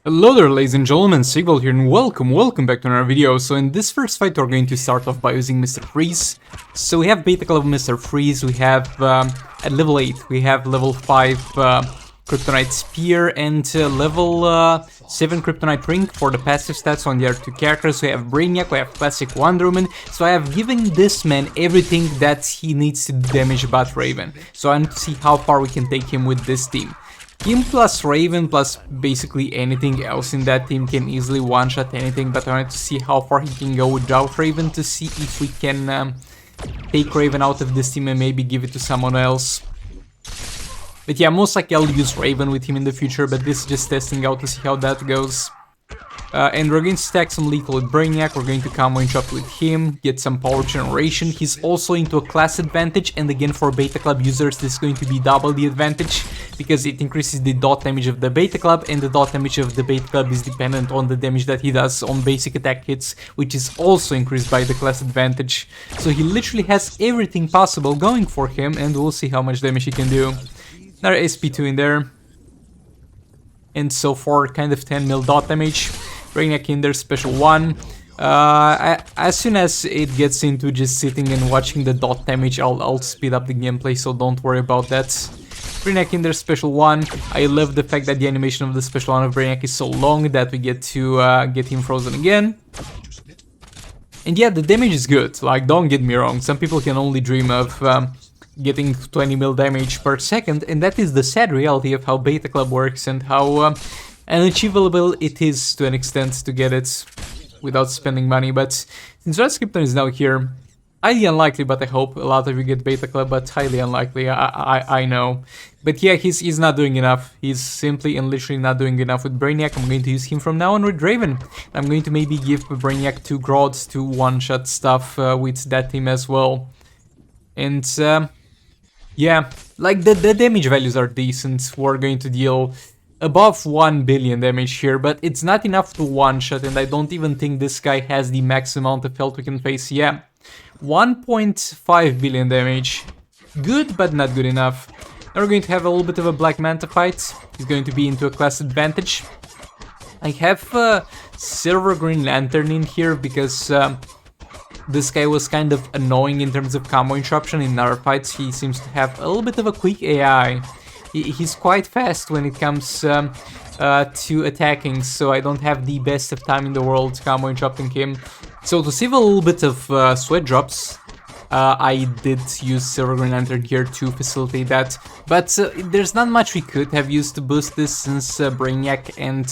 Hello there, ladies and gentlemen, Sigval here, and welcome back to another video. So in this first fight we're going to start off by using Mr. Freeze. So we have Beta Club of Mr. Freeze, we have at level 8, we have level 5 Kryptonite Spear and level 7 Kryptonite Ring for the passive stats on the other two characters. We have Brainiac, we have Classic Wonder Woman, so I have given this man everything that he needs to damage but Raven. So I need to see how far we can take him with this team. Him plus Raven plus basically anything else in that team can easily one-shot anything, but I wanted to see how far he can go without Raven to see if we can take Raven out of this team and maybe give it to someone else. But yeah, most likely I'll use Raven with him in the future, but this is just testing out to see how that goes. And we're going to stack some lethal with Brainiac, we're going to combo and chop with him, get some power generation. He's also into a class advantage, and again for Beta Club users this is going to be double the advantage, because it increases the dot damage of the Beta Club, and the dot damage of the Beta Club is dependent on the damage that he does on basic attack hits, which is also increased by the class advantage. So he literally has everything possible going for him, and we'll see how much damage he can do. Another SP2 in there. And so far, kind of 10 mil dot damage. Brainiac in there, special 1. As soon as it gets into just sitting and watching the dot damage, I'll speed up the gameplay, so don't worry about that. Brainiac in there, special 1. I love the fact that the animation of the special 1 of Brainiac is so long that we get to get him frozen again. And yeah, the damage is good, like, don't get me wrong, some people can only dream of getting 20 mil damage per second, and that is the sad reality of how Beta Club works and how unachievable it is to an extent to get it without spending money. But since Red Krypton is now here, highly unlikely, but I hope a lot of you get Beta Club, but highly unlikely, I know. But yeah, he's not doing enough. He's simply and literally not doing enough with Brainiac. I'm going to use him from now on with Raven. I'm going to maybe give Brainiac 2 Grods to one-shot stuff with that team as well. And yeah, like the damage values are decent. We're going to deal above 1 billion damage here, but it's not enough to one-shot, and I don't even think this guy has the max amount of health we can face. Yeah, 1.5 billion damage. Good, but not good enough. Now we're going to have a little bit of a Black Manta fight. He's going to be into a class advantage. I have Silver Green Lantern in here because this guy was kind of annoying in terms of combo interruption. In our fights he seems to have a little bit of a quick AI. He's quite fast when it comes to attacking, so I don't have the best of time in the world combo interrupting him. So to save a little bit of sweat drops, I did use Silver Green Lantern here to facilitate that, but there's not much we could have used to boost this since Brainiac and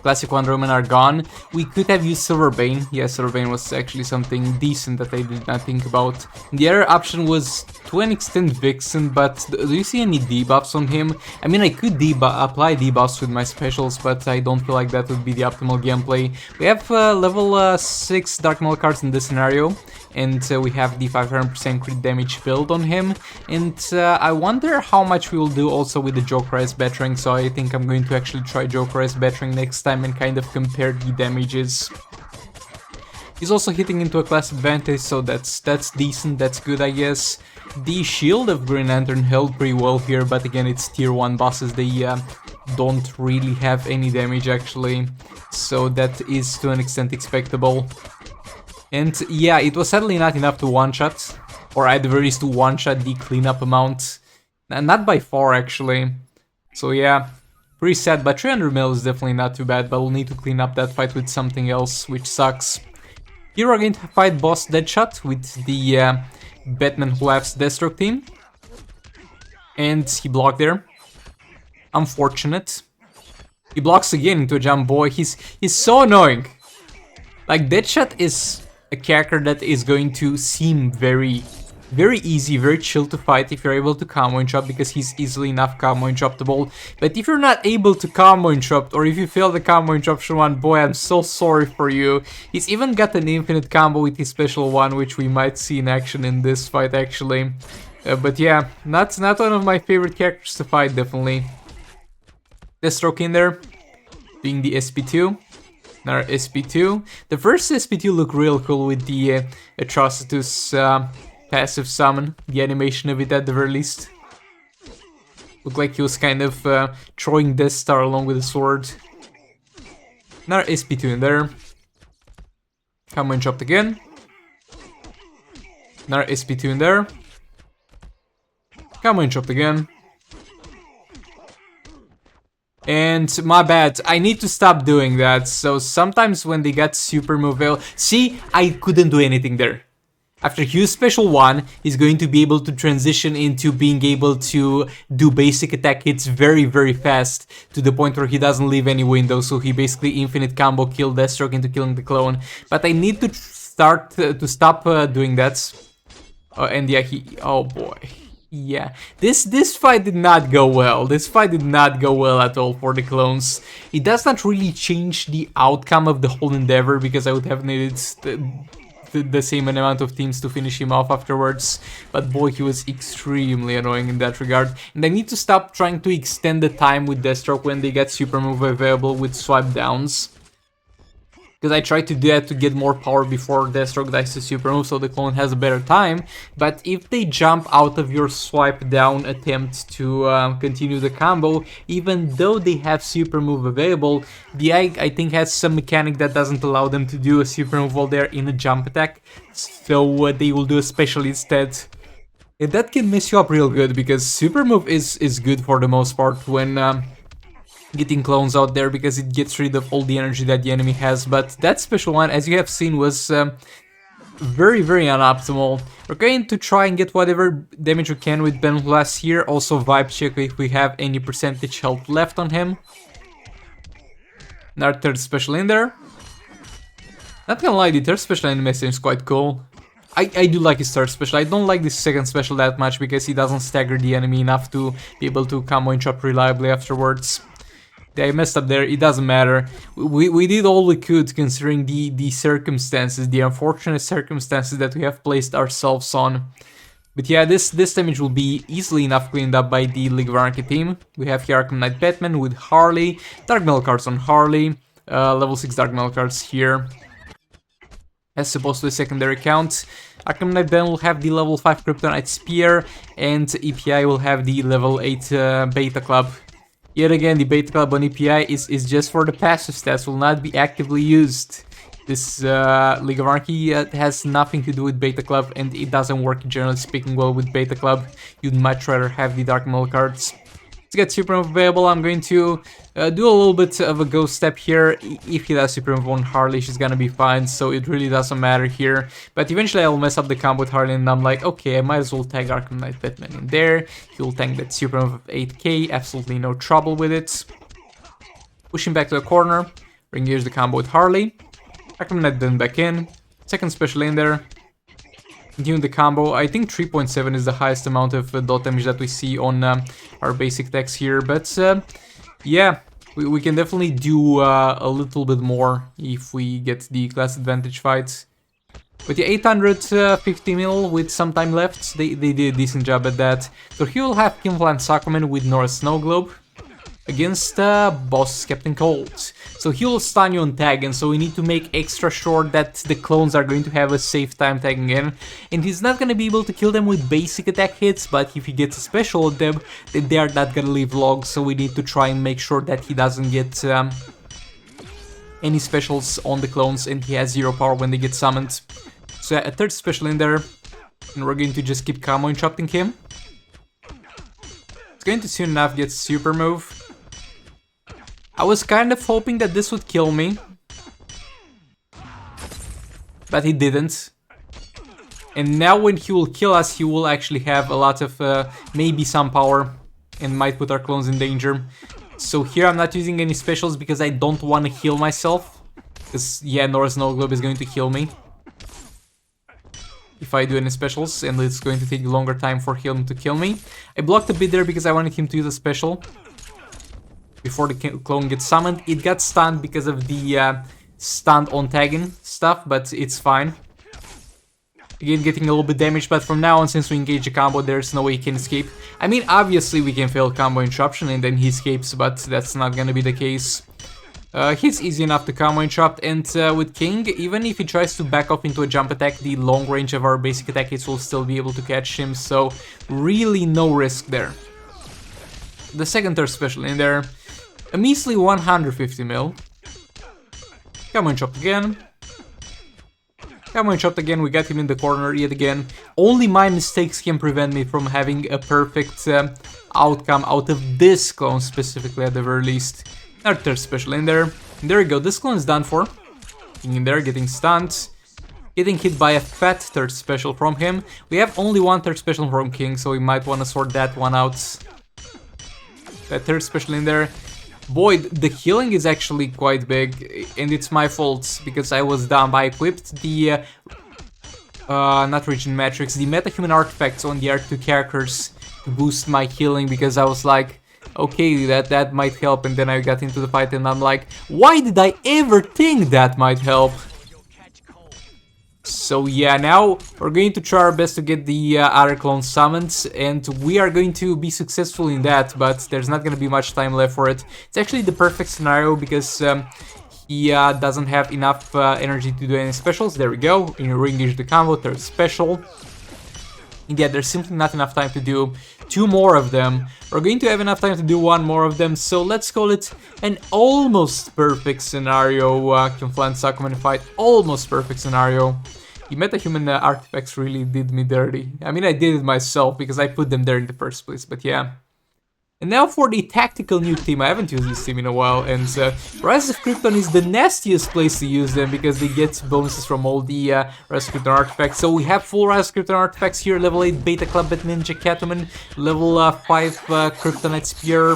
Classic Wonder Woman are gone. We could have used Silver Bane. Yeah, Silver Bane was actually something decent that I did not think about. The other option was, to an extent, Vixen, but do you see any debuffs on him? I mean, I could apply debuffs with my specials, but I don't feel like that would be the optimal gameplay. We have level 6 Dark Maul cards in this scenario, and we have the 500% crit damage build on him, and I wonder how much we will do also with the Joker as Battering, so I think I'm going to actually try Joker as Battering next time and kind of compare the damages. He's also hitting into a class advantage, so that's decent, that's good, I guess. The shield of Green Lantern held pretty well here, but again, it's tier 1 bosses, they don't really have any damage actually, so that is to an extent expectable. And yeah, it was sadly not enough to one-shot, or at the very least to one-shot the cleanup amount. Not by far, actually. So yeah, pretty sad, but 300 mil is definitely not too bad, but we'll need to clean up that fight with something else, which sucks. Here we're going to fight Boss Deadshot with the Batman Who Laughs Deathstroke team. And he blocked there. Unfortunate. He blocks again into a jump. Boy, he's so annoying. Like, Deadshot is a character that is going to seem very easy, very chill to fight if you're able to combo interrupt, because he's easily enough combo interruptible. But if you're not able to combo interrupt, or if you fail the combo interruption one, boy, I'm so sorry for you. He's even got an infinite combo with his special one, which we might see in action in this fight actually. But yeah, not one of my favorite characters to fight, definitely. Deathstroke in there, being the SP2. Another SP2. The first SP2 looked real cool with the Atrocitus passive summon, the animation of it at the very least. Looked like he was kind of throwing Death Star along with the sword. Another SP2 in there. Combo and chopped again. Another SP2 in there. Combo and chopped again. And my bad, I need to stop doing that. So sometimes when they get super move, see, I couldn't do anything there. After Q's special 1, he's going to be able to transition into being able to do basic attack hits very, very fast, to the point where he doesn't leave any windows, so he basically infinite combo kill Deathstroke into killing the clone. But I need to stop doing that. And yeah, oh boy. Yeah, this fight did not go well. This fight did not go well at all for the clones. It does not really change the outcome of the whole endeavor, because I would have needed the same amount of teams to finish him off afterwards. But boy, he was extremely annoying in that regard. And I need to stop trying to extend the time with Deathstroke when they get super move available with swipe downs. Because I tried to do that to get more power before Deathstroke dies to super move, so the clone has a better time. But if they jump out of your swipe down attempt to continue the combo, even though they have super move available, the I think has some mechanic that doesn't allow them to do a super move while they're in a jump attack. So they will do a special instead. And that can mess you up real good, because super move is good for the most part when getting clones out there, because it gets rid of all the energy that the enemy has. But that special one, as you have seen, was very, very unoptimal. We're going to try and get whatever damage we can with Ben Blast here. Also vibe check if we have any percentage health left on him. Another third special in there. Not gonna lie, the third special animation is quite cool. I do like his third special. I don't like this second special that much, because he doesn't stagger the enemy enough to be able to combo and chop reliably afterwards. I messed up there, it doesn't matter. We did all we could, considering the circumstances, the unfortunate circumstances that we have placed ourselves on. But yeah, this damage will be easily enough cleaned up by the League of Anarchy team. We have here Arkham Knight Batman with Harley, Dark Metal cards on Harley, level 6 Dark Metal cards here, as opposed to the secondary count. Arkham Knight Ben will have the level 5 Kryptonite Spear, and EPI will have the level 8 Beta Club. Yet again, the Beta Club on EPI is just for the passive stats, will not be actively used. This League of Anarchy has nothing to do with Beta Club, and it doesn't work, generally speaking, well with Beta Club. You'd much rather have the Dark Metal cards. To get super move available, I'm going to do a little bit of a ghost step here. If he does super move on Harley, she's gonna be fine, so it really doesn't matter here. But eventually I'll mess up the combo with Harley, and I'm like, okay, I might as well tag Arkham Knight Batman in there. He'll tank that super move of 8k, absolutely no trouble with it. Push him back to the corner, re-engage the combo with Harley. Arkham Knight then back in, second special in there. Continue the combo. I think 3.7 is the highest amount of dot damage that we see on our basic attacks here, but yeah, we can definitely do a little bit more if we get the class advantage fights. But yeah, 850 mil with some time left, they did a decent job at that. So he will have Kimplan Aquaman with North Snow Globe against boss Captain Cold. So he will stun you on tag, and so we need to make extra sure that the clones are going to have a safe time tagging in. And he's not going to be able to kill them with basic attack hits, but if he gets a special on them, then they are not going to leave logs, so we need to try and make sure that he doesn't get any specials on the clones, and he has 0 power when they get summoned. So yeah, a third special in there, and we're going to just keep combo and chopping him. It's going to soon enough get super move. I was kind of hoping that this would kill me, but he didn't. And now when he will kill us, he will actually have a lot of, maybe some power, and might put our clones in danger. So here I'm not using any specials because I don't want to heal myself. Because yeah, North Snow Globe is going to kill me if I do any specials, and it's going to take a longer time for him to kill me. I blocked a bit there because I wanted him to use a special before the clone gets summoned. It got stunned because of the stunned on tagging stuff, but it's fine. Again, getting a little bit damaged, but from now on, since we engage a combo, there's no way he can escape. I mean, obviously we can fail combo interruption and then he escapes, but that's not gonna be the case. He's easy enough to combo interrupt, and with King, even if he tries to back off into a jump attack, the long range of our basic attack hits will still be able to catch him, so really no risk there. The second third special in there, a measly 150 mil. Come on, chopped again. Come on, chopped again. We got him in the corner yet again. Only my mistakes can prevent me from having a perfect outcome out of this clone specifically at the very least. Our third special in there. And there we go. This clone is done for. In there, getting stunned. Getting hit by a fat third special from him. We have only one third special from King, so we might want to sort that one out. That third special in there. Boy, the healing is actually quite big, and it's my fault, because I was dumb. I equipped the, not Region Matrix, the metahuman artifacts on the R2 characters to boost my healing, because I was like, okay, that might help, and then I got into the fight and I'm like, why did I ever think that might help? So yeah, now we're going to try our best to get the other clone summoned, and we are going to be successful in that, but there's not going to be much time left for it. It's actually the perfect scenario because he doesn't have enough energy to do any specials. There we go, re-engage the combo, third special. And yeah, there's simply not enough time to do 2 more of them. We're going to have enough time to do 1 more of them, so let's call it an almost perfect scenario. Confluence Aquaman fight, almost perfect scenario. The metahuman artifacts really did me dirty. I mean, I did it myself because I put them there in the first place, but yeah. And now for the tactical nuke team. I haven't used this team in a while, and Rise of Krypton is the nastiest place to use them because they get bonuses from all the Rise of Krypton artifacts. So we have full Rise of Krypton artifacts here, level 8 Beta Club Bat Ninja Catwoman, level 5 Kryptonite Spear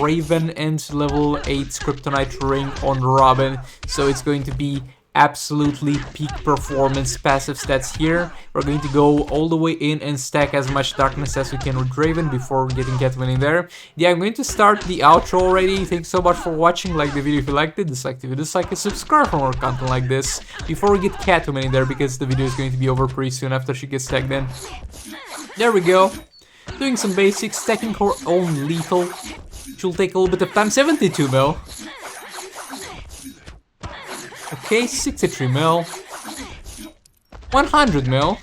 Raven, and level 8 Kryptonite Ring on Robin. So it's going to be absolutely peak performance passive stats here. We're going to go all the way in and stack as much darkness as we can with Raven before getting Catwoman in there. Yeah, I'm going to start the outro already. Thanks so much for watching. Like the video if you liked it, dislike the video, dislike it, subscribe for more content like this before we get Catwoman in there, because the video is going to be over pretty soon after she gets tagged in. There we go. Doing some basics, stacking her own lethal. She'll take a little bit of time. 72 mil. Okay, 63 mil, 100 mil,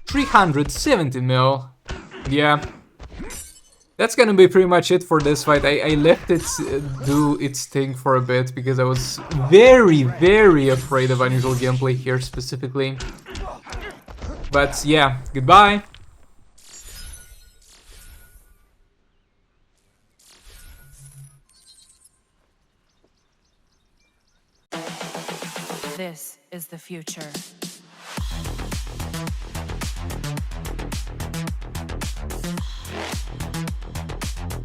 370 mil. Yeah, that's gonna be pretty much it for this fight. I left it do its thing for a bit because I was very, very afraid of unusual gameplay here specifically. But yeah, goodbye. This is the future.